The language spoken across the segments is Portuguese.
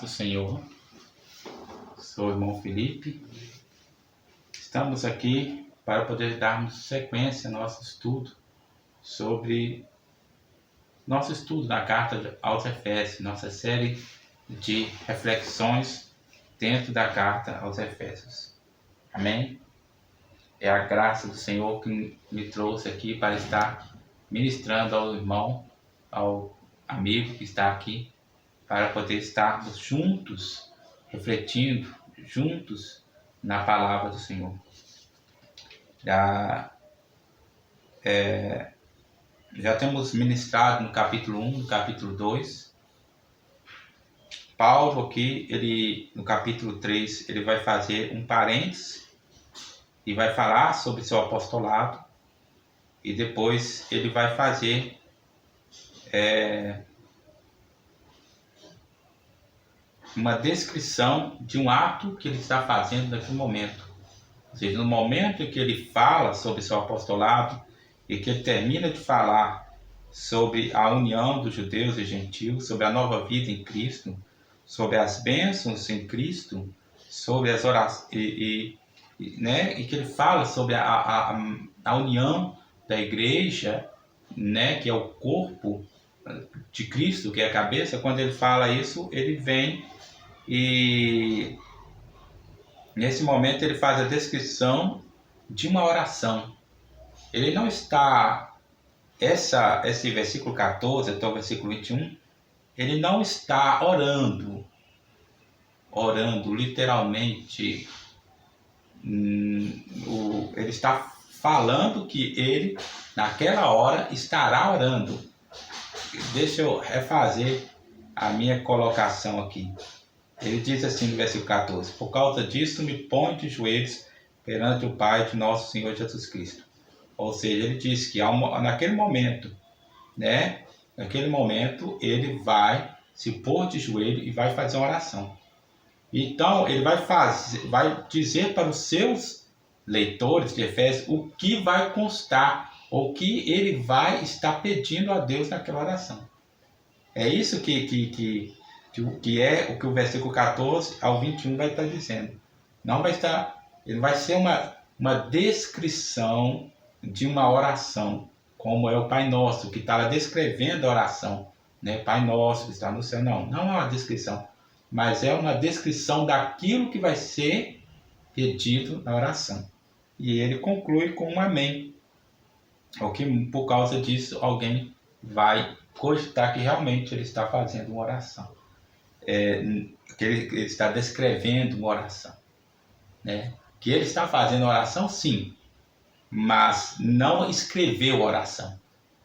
paz do Senhor. Sou o irmão Felipe. Estamos aqui para poder darmos sequência ao nosso estudo da carta aos Efésios, nossa série de reflexões dentro da carta aos Efésios. Amém? É a graça do Senhor que me trouxe aqui para estar ministrando ao irmão, ao amigo que está aqui, para poder estarmos juntos, refletindo juntos na palavra do Senhor. Já temos ministrado no capítulo 1, no capítulo 2. Paulo aqui, no capítulo 3, ele vai fazer um parênteses e vai falar sobre seu apostolado, e depois ele vai fazer uma descrição de um ato que ele está fazendo naquele momento. Ou seja, no momento em que ele fala sobre seu apostolado e que ele termina de falar sobre a união dos judeus e gentios, sobre a nova vida em Cristo, sobre as bênçãos em Cristo, sobre as orações, e que ele fala sobre a união da igreja, que é o corpo de Cristo, que é a cabeça. Quando ele fala isso, ele vem e nesse momento ele faz a descrição de uma oração. Ele não está, esse versículo 14 até o versículo 21, ele não está orando literalmente. Ele está falando que ele, naquela hora, estará orando. Deixa eu refazer a minha colocação aqui. Ele diz assim no versículo 14: por causa disso me ponho de joelhos perante o Pai de nosso Senhor Jesus Cristo. Ou seja, ele diz que naquele momento, ele vai se pôr de joelho e vai fazer uma oração. Então, ele vai dizer para os seus leitores de Efésios o que vai constar, ou o que ele vai estar pedindo a Deus naquela oração. É isso que é o que o versículo 14 ao 21 vai estar dizendo. Ele vai ser uma descrição de uma oração, como é o Pai Nosso, que está descrevendo a oração. Pai Nosso que está no céu. Não é uma descrição, mas é uma descrição daquilo que vai ser pedido na oração. E ele conclui com um amém. O que, por causa disso, alguém vai cogitar que realmente ele está fazendo uma oração. Que ele está descrevendo uma oração. Que ele está fazendo oração, sim, mas não escreveu oração.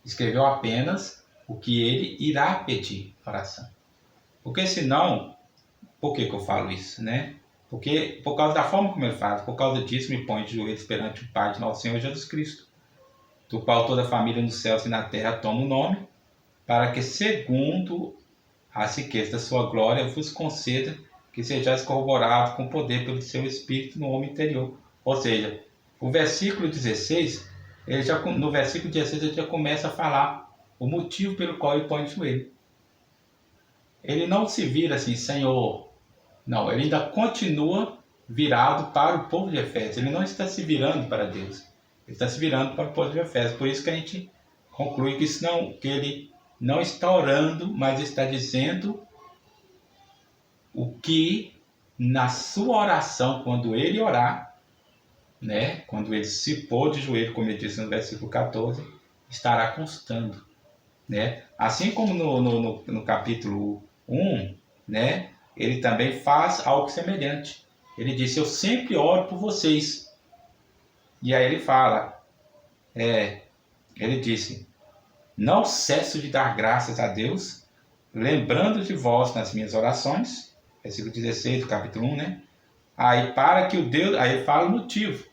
Escreveu apenas o que ele irá pedir oração. Porque senão, por que eu falo isso? Porque por causa da forma como ele fala, por causa disso me ponho de joelhos perante o Pai de nosso Senhor Jesus Cristo, do qual toda a família nos céus e na terra toma o nome, para que, segundo as riquezas da sua glória, vos conceda que sejais corroborados com poder pelo seu Espírito no homem interior. Ou seja, o versículo 16, no versículo 16 ele já começa a falar o motivo pelo qual ele põe de joelho. Ele não se vira assim, Senhor. Não, ele ainda continua virado para o povo de Efésios. Ele não está se virando para Deus. Ele está se virando para o povo de Efésios. Por isso que a gente conclui que ele não está orando, mas está dizendo o que na sua oração, quando ele orar, quando ele se pôr de joelho, como ele disse no versículo 14, estará constando. Assim como no capítulo 1, ele também faz algo semelhante. Ele disse: eu sempre oro por vocês. E aí ele fala, ele disse: não cesso de dar graças a Deus, lembrando de vós nas minhas orações. Versículo 16 do capítulo 1, Aí para que o Deus... Aí ele fala o motivo.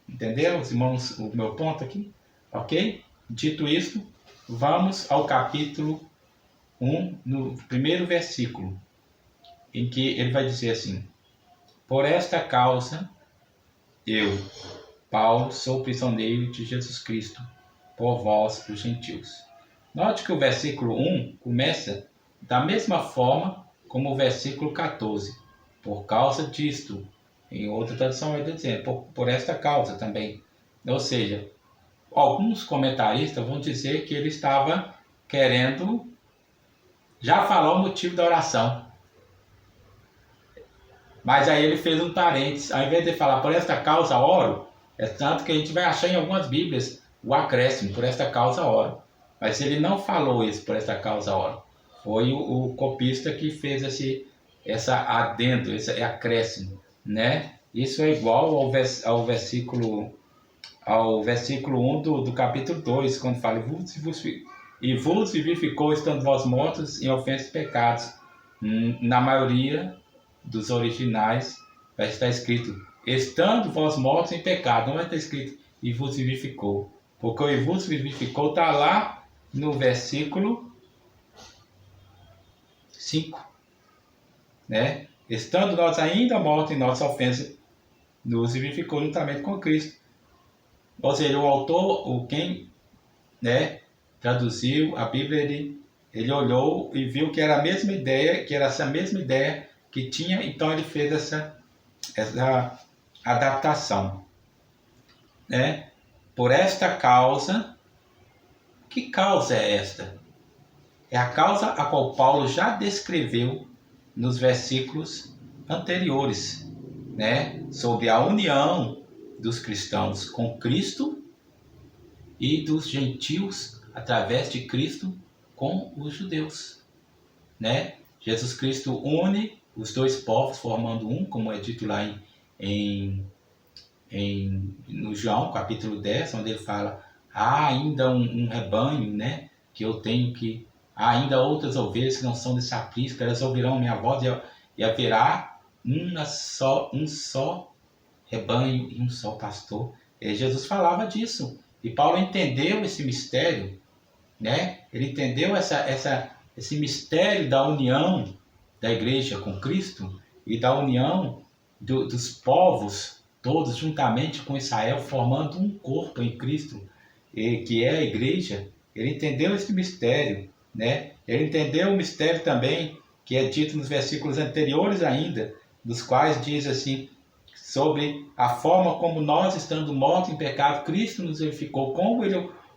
Entendeu, os irmãos, o meu ponto aqui? Ok? Dito isso, vamos ao capítulo 1, no primeiro versículo, em que ele vai dizer assim: por esta causa, eu, Paulo, sou prisioneiro de Jesus Cristo, por vós, os gentios. Note que o versículo 1 começa da mesma forma como o versículo 14. Por causa disto. Em outra tradução vai dizer, por esta causa também. Ou seja, alguns comentaristas vão dizer que ele estava querendo já falar o motivo da oração. Mas aí ele fez um parênteses, ao invés de falar por esta causa oro, é tanto que a gente vai achar em algumas bíblias o acréscimo, por esta causa oro. Mas ele não falou isso, por esta causa oro. Foi o copista que fez essa adendo, esse acréscimo, né? Isso é igual ao versículo 1 do capítulo 2, quando fala, e vos vivificou estando vós mortos em ofensas e pecados. Na maioria dos originais vai estar escrito, estando vós mortos em pecado, não vai estar escrito, e vos vivificou. Porque o e vos vivificou está lá no versículo 5, né? Estando nós ainda mortos em nossa ofensa, nos vivificou juntamente com Cristo. Ou seja, o autor, quem, né, traduziu a Bíblia, ele olhou e viu que era a mesma ideia, que era essa mesma ideia que tinha, então ele fez essa adaptação, né? Por esta causa, que causa é esta? É a causa a qual Paulo já descreveu nos versículos anteriores, né? Sobre a união dos cristãos com Cristo e dos gentios através de Cristo com os judeus, né? Jesus Cristo une os dois povos formando um, como é dito lá no João capítulo 10, onde ele fala, há ainda um rebanho, né, que eu tenho que, há ainda outras ovelhas que não são desse aprisco, elas ouvirão minha voz e haverá um só rebanho e um só pastor. E Jesus falava disso, e Paulo entendeu esse mistério, né? Ele entendeu esse mistério da união da igreja com Cristo e da união dos povos todos juntamente com Israel, formando um corpo em Cristo, que é a igreja. Ele entendeu esse mistério, né? Ele entendeu o mistério também que é dito nos versículos anteriores ainda, dos quais diz assim, sobre a forma como nós, estando mortos em pecado, Cristo nos vivificou,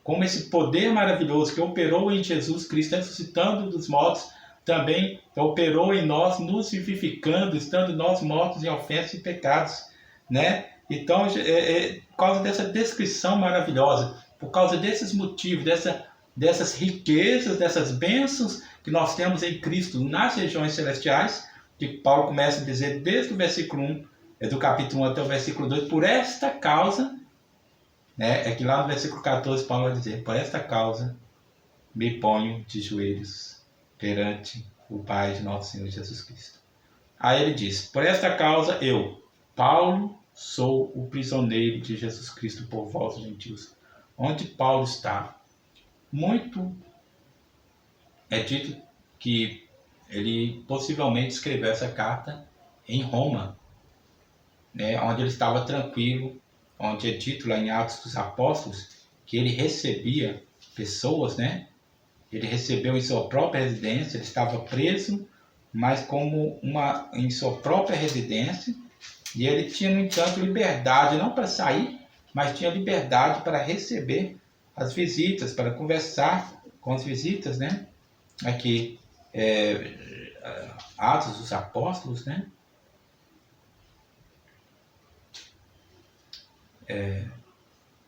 como esse poder maravilhoso que operou em Jesus Cristo, ressuscitando dos mortos, também operou em nós, nos vivificando, estando nós mortos em ofensas e pecados, né? Então, por causa dessa descrição maravilhosa, por causa desses motivos, dessas riquezas, dessas bênçãos que nós temos em Cristo nas regiões celestiais, que Paulo começa a dizer desde o versículo 1, do capítulo 1 até o versículo 2, por esta causa, né? É que lá no versículo 14 Paulo vai dizer, por esta causa me ponho de joelhos perante o Pai de nosso Senhor Jesus Cristo. Aí ele diz, por esta causa eu, Paulo, sou o prisioneiro de Jesus Cristo por vós, gentios. Onde Paulo está? Muito é dito que ele possivelmente escreveu essa carta em Roma, né, onde ele estava tranquilo, onde é dito lá em Atos dos Apóstolos que ele recebia pessoas, né? Ele recebeu em sua própria residência, ele estava preso, mas em sua própria residência, e ele tinha, no entanto, liberdade, não para sair, mas tinha liberdade para receber as visitas, para conversar com as visitas, né? Aqui, Atos dos Apóstolos, né?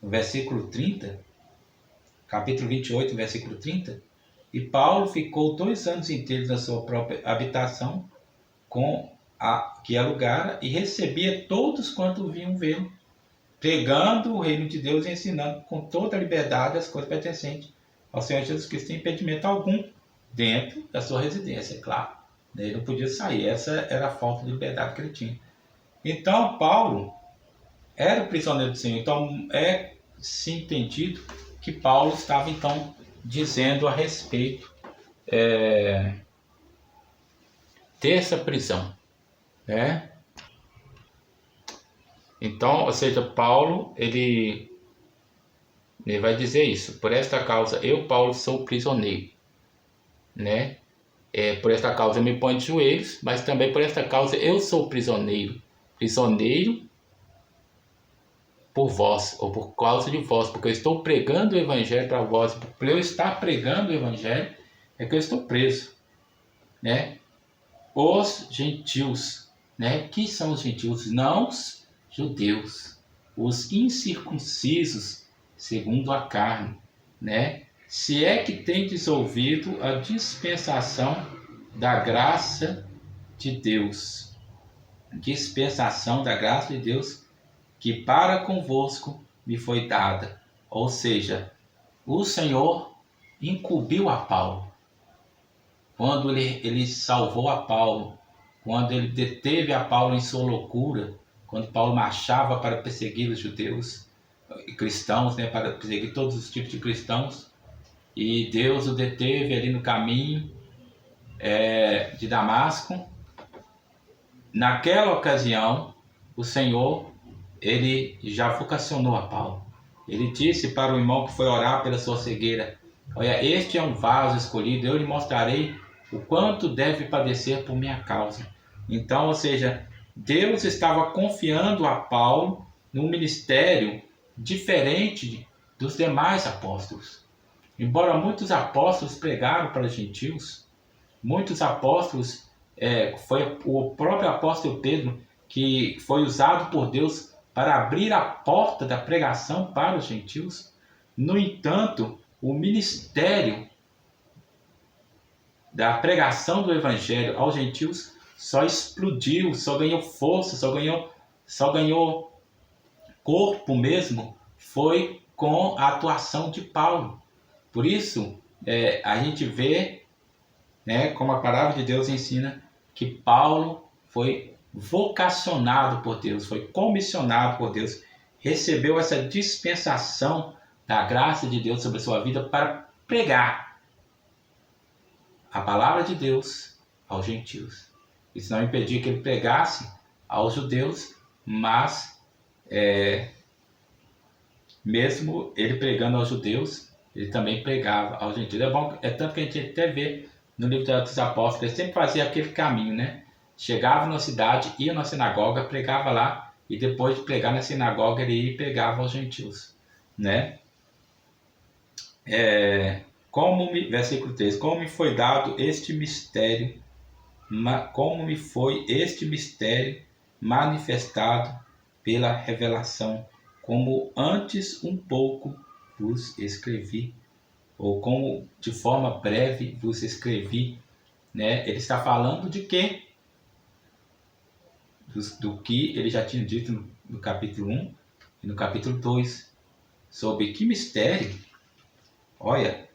No versículo 30, capítulo 28, versículo 30, e Paulo ficou 2 anos inteiros na sua própria habitação, que alugara, e recebia todos quanto vinham vê-lo, pregando o reino de Deus e ensinando com toda a liberdade as coisas pertencentes ao Senhor Jesus Cristo, sem impedimento algum, dentro da sua residência, é claro. Ele não podia sair, essa era a falta de liberdade que ele tinha. Então, Paulo era o prisioneiro do Senhor. Então, se entendido que Paulo estava, então, dizendo a respeito dessa prisão, né? Então, ou seja, Paulo, ele vai dizer isso. Por esta causa, eu, Paulo, sou prisioneiro, né? Por esta causa eu me ponho de joelhos, mas também por esta causa eu sou prisioneiro. Prisioneiro por vós, ou por causa de vós, porque eu estou pregando o evangelho para vós. Por eu estar pregando o evangelho, é que eu estou preso, né? Os gentios, né? Que são os gentios? Não os judeus, os incircuncisos, segundo a carne, né? Se é que tendes ouvido a dispensação da graça de Deus, dispensação da graça de Deus, que para convosco me foi dada. Ou seja, o Senhor incumbiu a Paulo. Quando ele salvou a Paulo, quando ele deteve a Paulo em sua loucura, quando Paulo marchava para perseguir os judeus e cristãos, né, para perseguir todos os tipos de cristãos, e Deus o deteve ali no caminho de Damasco. Naquela ocasião, o Senhor, ele já vocacionou a Paulo. Ele disse para o irmão que foi orar pela sua cegueira: olha, este é um vaso escolhido, eu lhe mostrarei o quanto deve padecer por minha causa. Então, ou seja, Deus estava confiando a Paulo num ministério diferente dos demais apóstolos. Embora muitos apóstolos pregaram para os gentios, muitos apóstolos, foi o próprio apóstolo Pedro que foi usado por Deus para abrir a porta da pregação para os gentios. No entanto, o ministério da pregação do evangelho aos gentios só explodiu, só ganhou força, só ganhou corpo mesmo, foi com a atuação de Paulo. Por isso, a gente vê, né, como a palavra de Deus ensina, que Paulo foi vocacionado por Deus, foi comissionado por Deus, recebeu essa dispensação da graça de Deus sobre a sua vida para pregar a palavra de Deus aos gentios. Isso não impedia que ele pregasse aos judeus, mas mesmo ele pregando aos judeus, ele também pregava aos gentios. É tanto que a gente até vê no livro dos Apóstolos, ele sempre fazia aquele caminho, né? Chegava na cidade, ia na sinagoga, pregava lá, e depois de pregar na sinagoga, ele ia e pregava aos gentios, né? Versículo 3: como me foi dado este mistério, como me foi este mistério manifestado pela revelação, como antes um pouco vos escrevi, ou como de forma breve vos escrevi, né? Ele está falando de quê? Do que ele já tinha dito no capítulo 1 e no capítulo 2, sobre que mistério. Olha,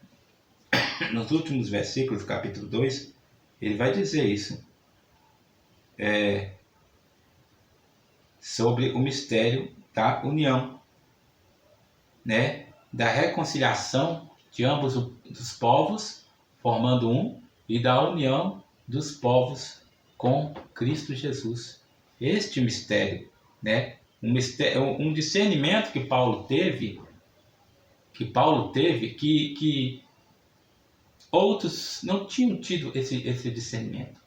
nos últimos versículos do capítulo 2, ele vai dizer isso, sobre o mistério da união, né? Da reconciliação de ambos os povos, formando um, e da união dos povos com Cristo Jesus. Este mistério, né? Um discernimento que Paulo teve, que outros não tinham tido esse discernimento.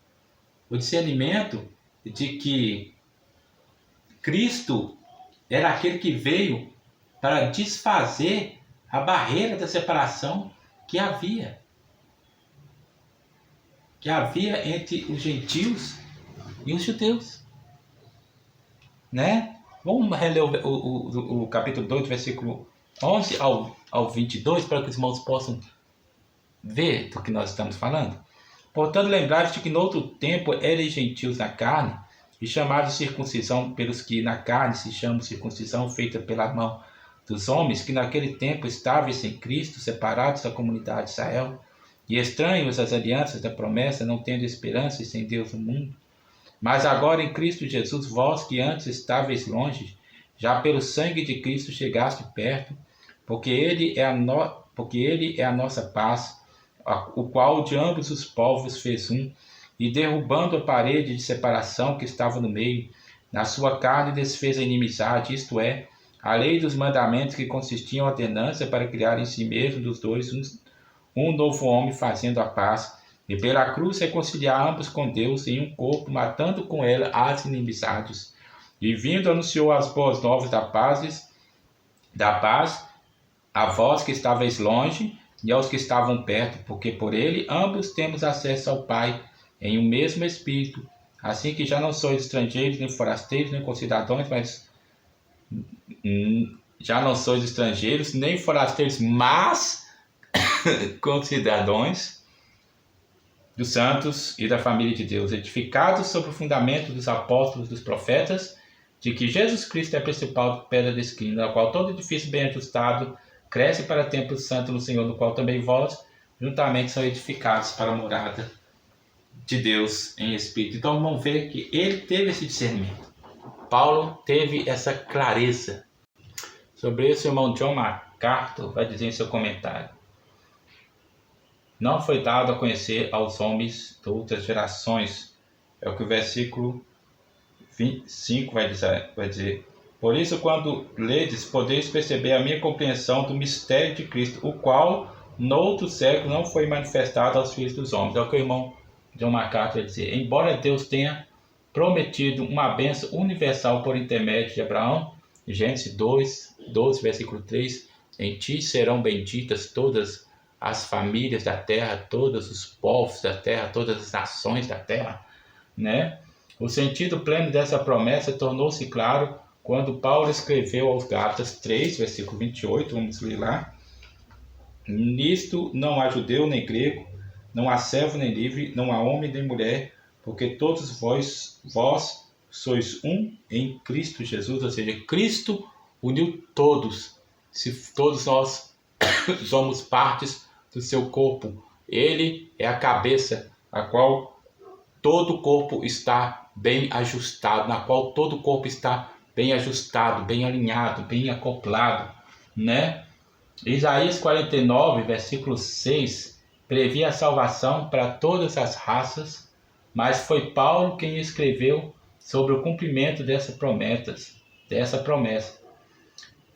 O discernimento de que Cristo era aquele que veio para desfazer a barreira da separação que havia entre os gentios e os judeus, né? Vamos reler o capítulo 2, versículo 11 ao 22, para que os irmãos possam ver do que nós estamos falando. Portanto, lembrai-vos de que no outro tempo eres gentios na carne, e chamados de circuncisão pelos que na carne se chamam circuncisão feita pela mão dos homens, que naquele tempo estáveis sem Cristo, separados da comunidade de Israel, e estranhos às alianças da promessa, não tendo esperança e sem Deus no mundo. Mas agora em Cristo Jesus, vós que antes estáveis longe, já pelo sangue de Cristo chegaste perto, porque Ele é a nossa paz, o qual de ambos os povos fez um, e derrubando a parede de separação que estava no meio, na sua carne desfez a inimizade, isto é, a lei dos mandamentos que consistiam em ordenança para criar em si mesmo dos dois um novo homem, fazendo a paz, e pela cruz reconciliar ambos com Deus em um corpo, matando com ela as inimizades. E vindo anunciou as boas novas da paz a vós que estáveis longe e aos que estavam perto, porque por ele ambos temos acesso ao Pai em um mesmo Espírito. Assim que já não sois estrangeiros, nem forasteiros, nem concidadãos, já não sois estrangeiros, nem forasteiros, mas concidadãos dos santos e da família de Deus, edificados sobre o fundamento dos apóstolos, dos profetas, de que Jesus Cristo é a principal pedra da esquina, na qual todo edifício bem ajustado cresce para templo santo no Senhor, no qual também vós juntamente são edificados para a morada de Deus em Espírito. Então vamos ver que ele teve esse discernimento. Paulo teve essa clareza. Sobre isso, o irmão John MacArthur vai dizer em seu comentário: não foi dado a conhecer aos homens de outras gerações. É o que o versículo 25 vai dizer. Por isso, quando ledes, podeis perceber a minha compreensão do mistério de Cristo, o qual, noutro século, não foi manifestado aos filhos dos homens. É o que o irmão John MacArthur vai dizer. Embora Deus tenha prometido uma bênção universal por intermédio de Abraão, Gênesis 2, 12, versículo 3, em ti serão benditas todas as famílias da terra, todos os povos da terra, todas as nações da terra, né? O sentido pleno dessa promessa tornou-se claro quando Paulo escreveu aos Gálatas 3, versículo 28, vamos ler lá. Nisto não há judeu nem grego, não há servo nem livre, não há homem nem mulher, porque todos vós sois um em Cristo Jesus, ou seja, Cristo uniu todos. Se todos nós somos partes do seu corpo, ele é a cabeça, a qual todo o corpo está bem ajustado, na qual todo o corpo está bem ajustado, bem alinhado, bem acoplado, né? Isaías 49, versículo 6, previa a salvação para todas as raças, mas foi Paulo quem escreveu sobre o cumprimento dessa promessa.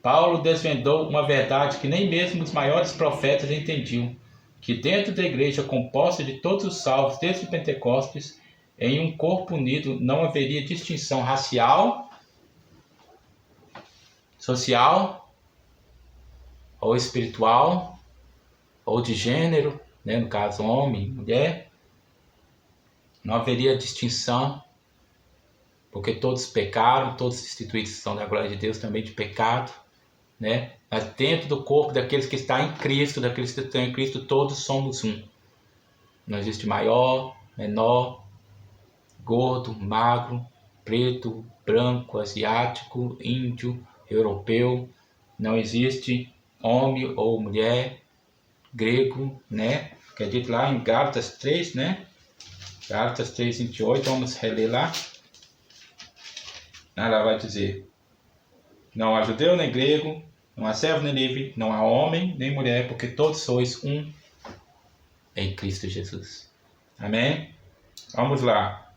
Paulo desvendou uma verdade que nem mesmo os maiores profetas entendiam, que dentro da igreja composta de todos os salvos desde Pentecostes, em um corpo unido não haveria distinção racial, social, ou espiritual, ou de gênero, né? No caso homem, mulher. Não haveria distinção, porque todos pecaram, todos destituídos são da glória de Deus também de pecado, né? Mas dentro do corpo daqueles que estão em Cristo, daqueles que estão em Cristo, todos somos um. Não existe maior, menor, gordo, magro, preto, branco, asiático, índio, europeu. Não existe homem ou mulher, grego, né? Que é dito lá em Gálatas 3, né? Gálatas 3, 28, vamos reler lá. Ela vai dizer: não há judeu nem grego, não há servo nem livre, não há homem nem mulher, porque todos sois um em Cristo Jesus. Amém? Vamos lá.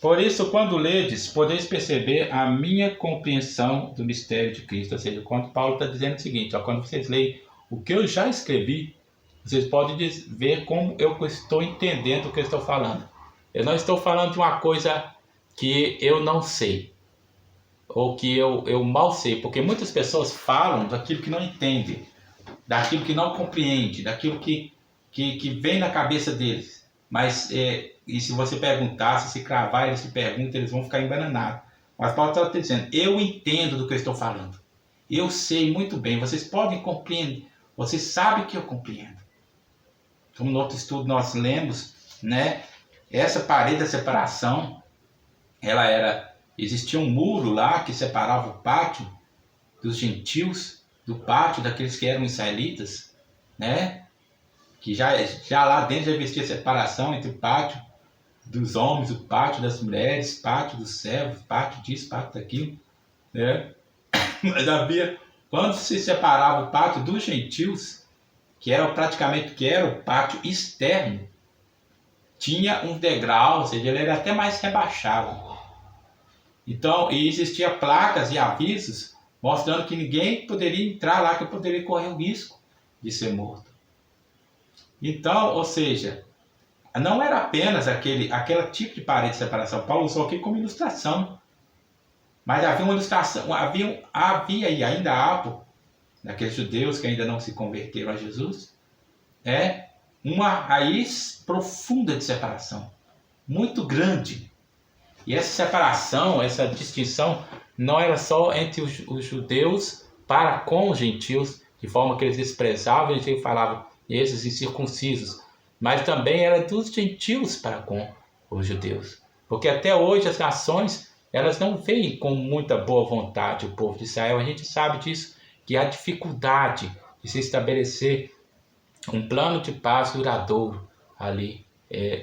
Por isso, quando ledes, podeis perceber a minha compreensão do mistério de Cristo. Ou seja, quando Paulo está dizendo o seguinte, ó, quando vocês leem o que eu já escrevi, vocês podem ver como eu estou entendendo o que eu estou falando. Eu não estou falando de uma coisa que eu não sei, ou que eu mal sei, porque muitas pessoas falam daquilo que não entendem, daquilo que não compreende, daquilo que vem na cabeça deles. Mas, e se você perguntar, se cravar, eles se perguntam, eles vão ficar embananados. Mas Paulo está dizendo, eu entendo do que eu estou falando. Eu sei muito bem, vocês podem compreender, vocês sabem que eu compreendo. Como no outro estudo nós lemos, né? Essa parede da separação, existia um muro lá que separava o pátio dos gentios do pátio daqueles que eram israelitas, né? Que já lá dentro já existia separação entre o pátio dos homens, o pátio das mulheres, pátio dos servos, pátio disso, pátio daquilo, né? Mas havia, quando se separava o pátio dos gentios, que era o pátio externo, tinha um degrau, ou seja, ele era até mais rebaixado. Então, e existia placas e avisos mostrando que ninguém poderia entrar lá, que poderia correr o risco de ser morto. Então, ou seja, não era apenas aquele tipo de parede de separação. Paulo usou aqui como ilustração. Mas havia uma ilustração, havia e ainda há, naqueles judeus que ainda não se converteram a Jesus, uma raiz profunda de separação, muito grande. E essa separação, essa distinção, não era só entre os judeus para com os gentios, de forma que eles desprezavam e falavam esses incircuncisos, mas também era dos gentios para com os judeus. Porque até hoje as nações, elas não veem com muita boa vontade o povo de Israel. A gente sabe disso, que há dificuldade de se estabelecer um plano de paz duradouro ali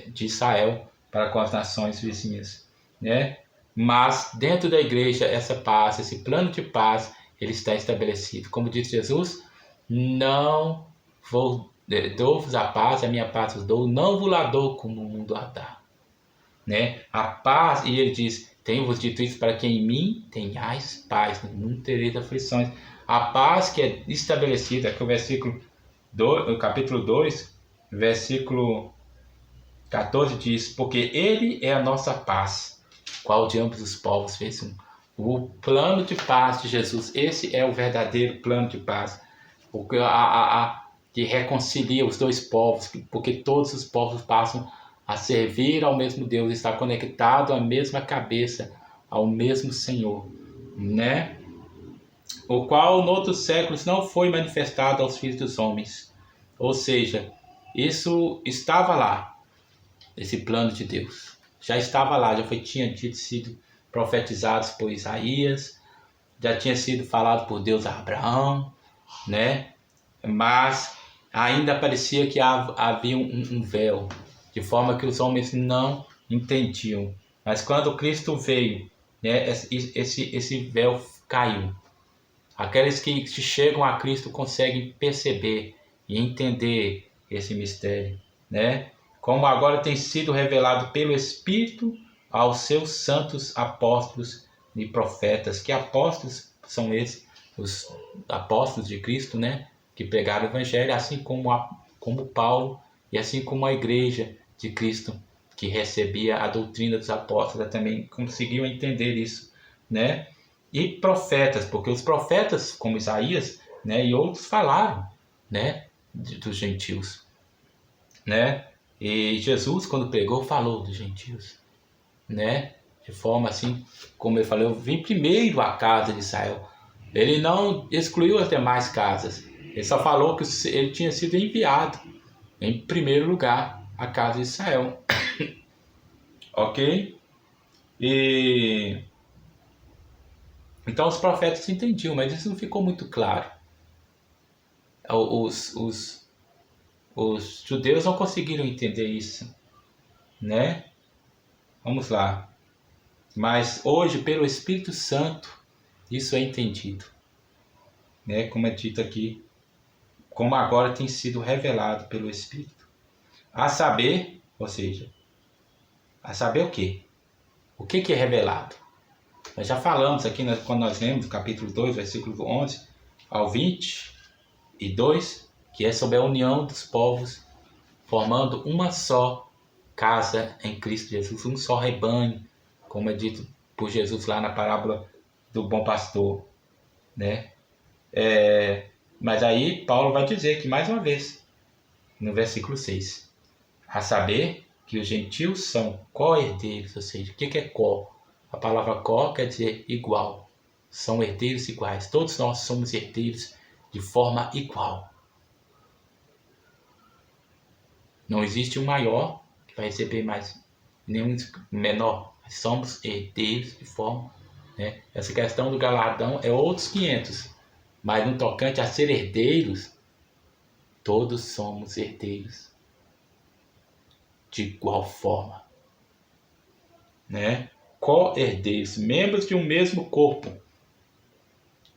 de Israel para com as nações vizinhas, né? Mas dentro da igreja, essa paz, esse plano de paz, ele está estabelecido. Como disse Jesus, não vou dou-vos a paz, a minha paz vos dou, não vos la dou como o mundo a dá, né? A paz, e ele diz, tenho-vos dito isso para que em mim tenhais paz, no mundo tereis aflições. A paz que é estabelecida, aqui o capítulo 2, versículo 14 diz, porque ele é a nossa paz, qual de ambos os povos fez um. O plano de paz de Jesus, esse é o verdadeiro plano de paz, porque que reconcilia os dois povos, porque todos os povos passam a servir ao mesmo Deus, estar conectado à mesma cabeça, ao mesmo Senhor, né? O qual, noutros séculos, não foi manifestado aos filhos dos homens. Ou seja, isso estava lá, esse plano de Deus. Já estava lá, tinha sido profetizado por Isaías, já tinha sido falado por Deus a Abraão, né? Mas ainda parecia que havia um véu, de forma que os homens não entendiam. Mas quando Cristo veio, né, esse véu caiu. Aqueles que chegam a Cristo conseguem perceber e entender esse mistério, né? Como agora tem sido revelado pelo Espírito aos seus santos apóstolos e profetas. Que apóstolos são esses? Os apóstolos de Cristo, né? Que pregaram o Evangelho, assim como Paulo e assim como a igreja de Cristo, que recebia a doutrina dos apóstolos, também conseguiu entender isso, né? E profetas, porque os profetas, como Isaías, né, e outros falaram, né, dos gentios, né? E Jesus, quando pregou, falou dos gentios, né? De forma assim, como ele falou, eu vim primeiro à casa de Israel. Ele não excluiu as demais casas. Ele só falou que ele tinha sido enviado em primeiro lugar à casa de Israel. Ok? E então os profetas entendiam, mas isso não ficou muito claro. Os judeus não conseguiram entender isso, né? Vamos lá. Mas hoje, pelo Espírito Santo, isso é entendido, né? Como é dito aqui, como agora tem sido revelado pelo Espírito. A saber, ou seja, a saber o quê? O que é revelado? Nós já falamos aqui, quando nós lemos o capítulo 2, versículo 11 ao 22, que é sobre a união dos povos, formando uma só casa em Cristo Jesus, um só rebanho, como é dito por Jesus lá na parábola do bom pastor, né? Mas aí Paulo vai dizer que, mais uma vez, no versículo 6, a saber que os gentios são co-herdeiros, ou seja, o que é co? A palavra co quer dizer igual, são herdeiros iguais, todos nós somos herdeiros de forma igual. Não existe um maior que vai receber mais, nenhum menor, somos herdeiros de forma, né? Essa questão do galardão é outros 500, mas no tocante a ser herdeiros, todos somos herdeiros de igual forma, né? Co-herdeiros, membros de um mesmo corpo,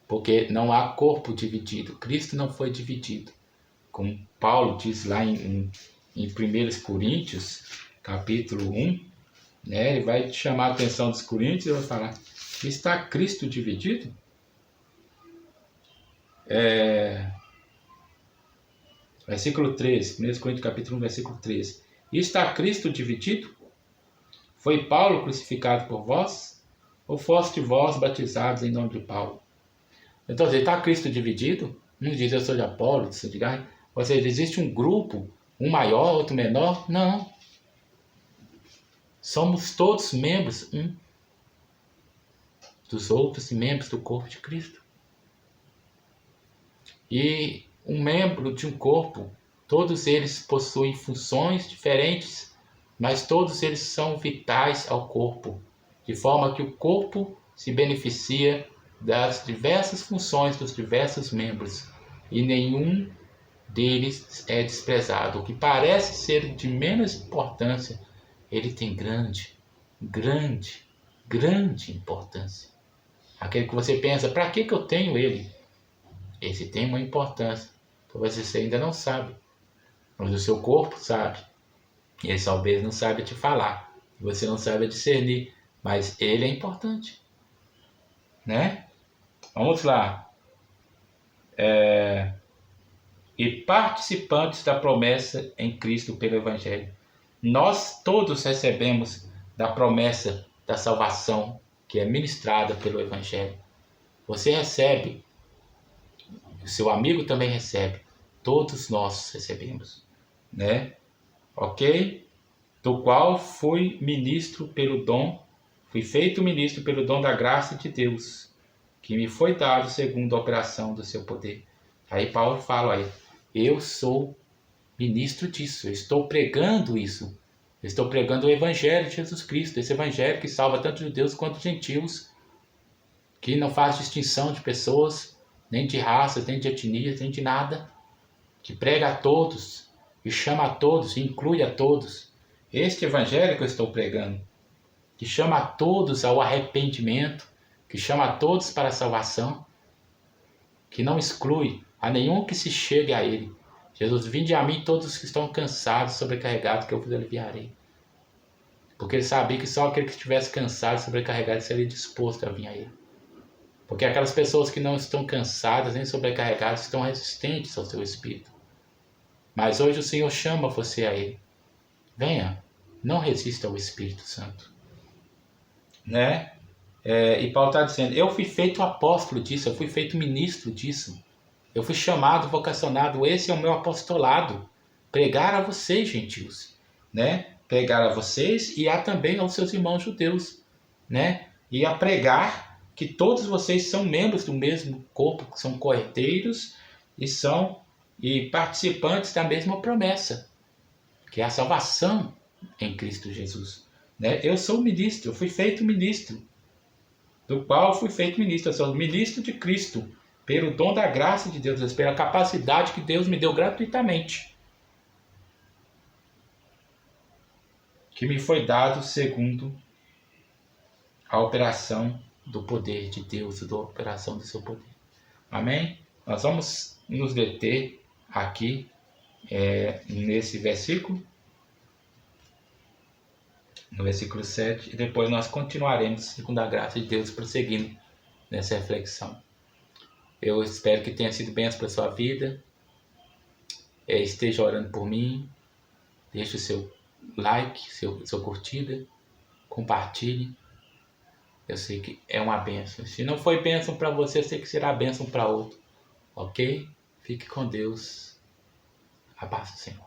porque não há corpo dividido. Cristo não foi dividido, como Paulo diz lá em 1 Coríntios, capítulo 1, né? Ele vai chamar a atenção dos coríntios e vai falar, está Cristo dividido? Versículo 13, 1 Coríntios capítulo 1, versículo 13. Está Cristo dividido? Foi Paulo crucificado por vós? Ou foste vós batizados em nome de Paulo? Então, está Cristo dividido? Um diz eu sou de Apolo, outro sou de Gaio. Ou seja, existe um grupo, um maior, outro menor? Não. Somos todos membros dos outros e membros do corpo de Cristo. E um membro de um corpo, todos eles possuem funções diferentes, mas todos eles são vitais ao corpo, de forma que o corpo se beneficia das diversas funções dos diversos membros e nenhum deles é desprezado. O que parece ser de menos importância, ele tem grande importância. Aquele que você pensa, para que eu tenho ele? Esse tem uma importância. Talvez você ainda não sabe, mas o seu corpo sabe. Ele talvez não saiba te falar, você não saiba discernir, mas ele é importante, né? Vamos lá. E participantes da promessa em Cristo pelo Evangelho. Nós todos recebemos da promessa da salvação que é ministrada pelo Evangelho. Você recebe, o seu amigo também recebe, todos nós recebemos, né? Ok? Do qual fui feito ministro pelo dom da graça de Deus, que me foi dado segundo a operação do seu poder. Aí Paulo fala aí, eu sou ministro disso, eu estou pregando isso, eu estou pregando o Evangelho de Jesus Cristo, esse Evangelho que salva tanto judeus quanto gentios, que não faz distinção de pessoas, nem de raças, nem de etnias, nem de nada, que prega a todos, e chama a todos, e inclui a todos. Este Evangelho que eu estou pregando, que chama a todos ao arrependimento, que chama a todos para a salvação, que não exclui a nenhum que se chegue a ele. Jesus, vinde a mim todos que estão cansados, sobrecarregados, que eu vos aliviarei. Porque ele sabia que só aquele que estivesse cansado, sobrecarregado, seria disposto a vir a ele. Porque aquelas pessoas que não estão cansadas nem sobrecarregadas estão resistentes ao seu espírito. Mas hoje o Senhor chama você a ele. Venha, não resista ao Espírito Santo. Né? E Paulo está dizendo, eu fui feito apóstolo disso, eu fui feito ministro disso. Eu fui chamado, vocacionado, esse é o meu apostolado. Pregar a vocês, gentios. Né? Pregar a vocês e a também aos seus irmãos judeus. Né? E a pregar que todos vocês são membros do mesmo corpo, que são coerdeiros e participantes da mesma promessa, que é a salvação em Cristo Jesus. Né? Eu sou ministro, eu fui feito ministro, do qual fui feito ministro. Eu sou ministro de Cristo, pelo dom da graça de Deus, pela capacidade que Deus me deu gratuitamente, que me foi dado segundo a operação do poder de Deus, da operação do seu poder. Amém? Nós vamos nos deter aqui nesse versículo, no versículo 7, e depois nós continuaremos, segundo a graça de Deus, prosseguindo nessa reflexão. Eu espero que tenha sido bênção para a sua vida. Esteja orando por mim. Deixe o seu like, sua curtida. Compartilhe. Eu sei que é uma bênção. Se não foi bênção para você, eu sei que será bênção para outro. Ok? Fique com Deus. A paz do Senhor.